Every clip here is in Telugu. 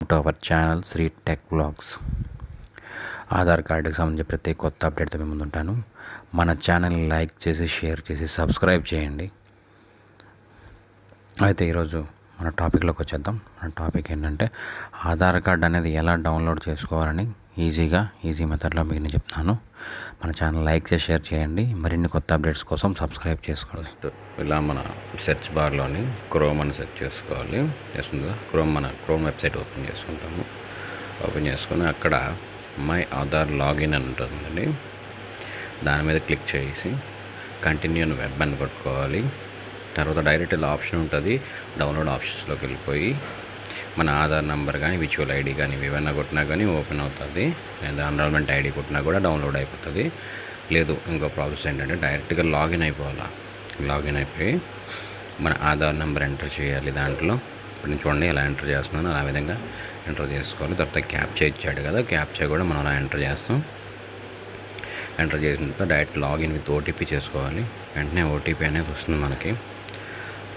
To our channel Sri tech vlogs. Aadhaar కార్డుకి సంబంధించి ప్రతి కొత్త అప్డేట్తో మేము ముందుంటాను. మన ఛానల్ని లైక్ చేసి షేర్ చేసి సబ్స్క్రైబ్ చేయండి. అయితే ఈరోజు మన టాపిక్లోకి వచ్చేద్దాం. మన టాపిక్ ఏంటంటే ఆధార్ కార్డ్ అనేది ఎలా డౌన్లోడ్ చేసుకోవాలని ఈజీ మెథడ్లో మీకు నేను చెప్తాను. మన ఛానల్ లైక్ చేసి షేర్ చేయండి. మరిన్ని కొత్త అప్డేట్స్ కోసం సబ్స్క్రైబ్ చేసుకోండి. ఫస్ట్ ఇలా మన సెర్చ్ బార్లోని క్రోమ్ అని సెర్చ్ చేసుకోవాలి. చేస్తుంది క్రోమ్ వెబ్సైట్ ఓపెన్ చేసుకుంటాము. ఓపెన్ చేసుకొని అక్కడ మై ఆధార్ లాగిన్ అని ఉంటుందండి. దాని మీద క్లిక్ చేసి కంటిన్యూ వెబ్ అని కొట్టుకోవాలి. తర్వాత డైరెక్ట్ ఇలా ఆప్షన్ ఉంటుంది. డౌన్లోడ్ ఆప్షన్స్లోకి వెళ్ళిపోయి మన ఆధార్ నెంబర్ కానీ విచువల్ ఐడి కానీ ఏమైనా కొట్టినా కానీ ఓపెన్ అవుతుంది. లేదా ఎన్రోల్మెంట్ ఐడి కొట్టినా కూడా డౌన్లోడ్ అయిపోతుంది. లేదు ఇంకో ప్రాసెస్ ఏంటంటే డైరెక్ట్గా లాగిన్ అయిపోవాలి. లాగిన్ అయిపోయి మన ఆధార్ నెంబర్ ఎంటర్ చేయాలి. దాంట్లో ఇప్పుడు నేను చూడండి ఎలా ఎంటర్ చేస్తున్నాను ఆ విధంగా ఎంటర్ చేసుకోవాలి. తర్వాత క్యాప్చా ఇచ్చాడు కదా, క్యాప్చా కూడా మనం అలా ఎంటర్ చేస్తాం. ఎంటర్ చేసిన తర్వాత డైరెక్ట్ లాగిన్ విత్ ఓటీపీ చేసుకోవాలి. వెంటనే ఓటీపీ అనేది వస్తుంది మనకి.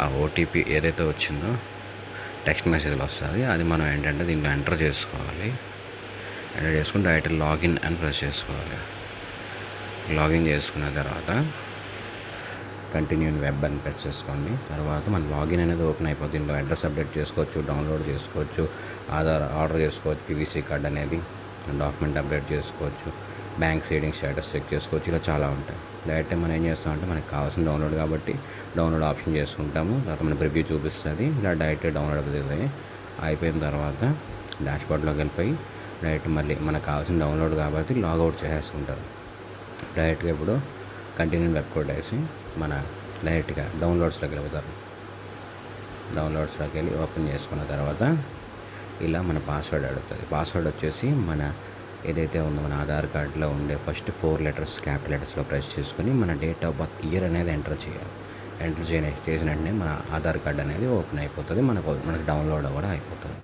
ఆ ఓటీపీ ఏదైతే వచ్చిందో టెక్స్ట్ మెసేజ్లో వస్తుంది. అది మనం ఏంటంటే దీంట్లో ఎంటర్ చేసుకోవాలి. ఎంటర్ చేసుకుని డైరెక్ట్ లాగిన్ అని ప్రెస్ చేసుకోవాలి. లాగిన్ చేసుకున్న తర్వాత కంటిన్యూ వెబ్ అని ప్రెస్ చేసుకోండి. తర్వాత మన లాగిన్ అనేది ఓపెన్ అయిపోతుంది. దీంట్లో అడ్రస్ అప్డేట్ చేసుకోవచ్చు, డౌన్లోడ్ చేసుకోవచ్చు, ఆధార్ ఆర్డర్ చేసుకోవచ్చు, పీవీసీ కార్డ్ అనేది డాక్యుమెంట్ అప్డేట్ చేసుకోవచ్చు, బ్యాంక్ సేవింగ్ స్టేటస్ చెక్ చేసుకోవచ్చు. ఇలా చాలా ఉంటాయి. డైరెక్ట్ మనం ఏం చేస్తామంటే మనకి కావాల్సిన డౌన్లోడ్ కాబట్టి డౌన్లోడ్ ఆప్షన్ చేసుకుంటాము. తర్వాత మన ప్రివ్యూ చూపిస్తుంది. ఇలా డైరెక్ట్ డౌన్లోడ్ అవుతుంది. అయిపోయిన తర్వాత డాష్బోర్డ్లోకి వెళ్ళిపోయి డైరెక్ట్ మళ్ళీ మనకు కావాల్సిన డౌన్లోడ్ కాబట్టి లాగౌట్ చేసేసుకుంటారు. డైరెక్ట్గా ఇప్పుడు కంటిన్యూ వెబ్ కోడ్ వేసి మన డైరెక్ట్గా డౌన్లోడ్స్లోకి వెళ్తారు. డౌన్లోడ్స్లోకి వెళ్ళి ఓపెన్ చేసుకున్న తర్వాత ఇలా మన పాస్వర్డ్ అడుగుతుంది. పాస్వర్డ్ వచ్చేసి మన ఏదైతే ఉందో మన ఆధార్ కార్డులో ఉండే ఫస్ట్ 4 లెటర్స్ క్యాపిటల్ లెటర్స్లో ప్రెస్ చేసుకుని మన డేట్ ఆఫ్ బర్త్ ఇయర్ అనేది ఎంటర్ చేయాలి. ఎంటర్ చేసిన వెంటనే మన ఆధార్ కార్డ్ అనేది ఓపెన్ అయిపోతుంది. మనకు డౌన్లోడ్ కూడా అయిపోతుంది.